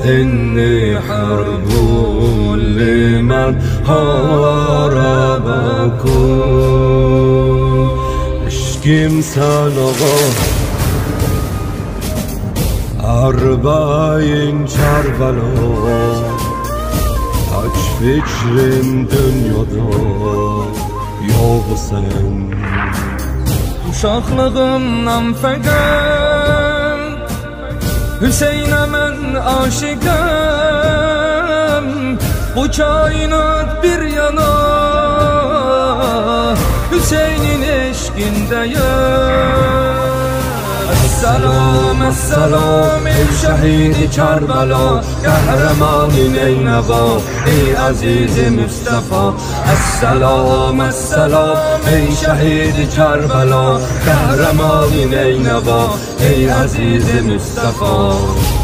إني حرب لمن حاربكم. اشكیم سن آقا اربعین کربلا، تک فکرم dünyada ya sen. Uşaqlığımdan fəqət Hüseynə mən aşiqəm. Bu kainat bir yana Hüseynin eşqindəyəm. السلام السلام ای شهید کربلا، قهرمان نینوا ای عزیز مصطفی. السلام السلام ای شهید کربلا، قهرمان نینوا ای عزیز مصطفی.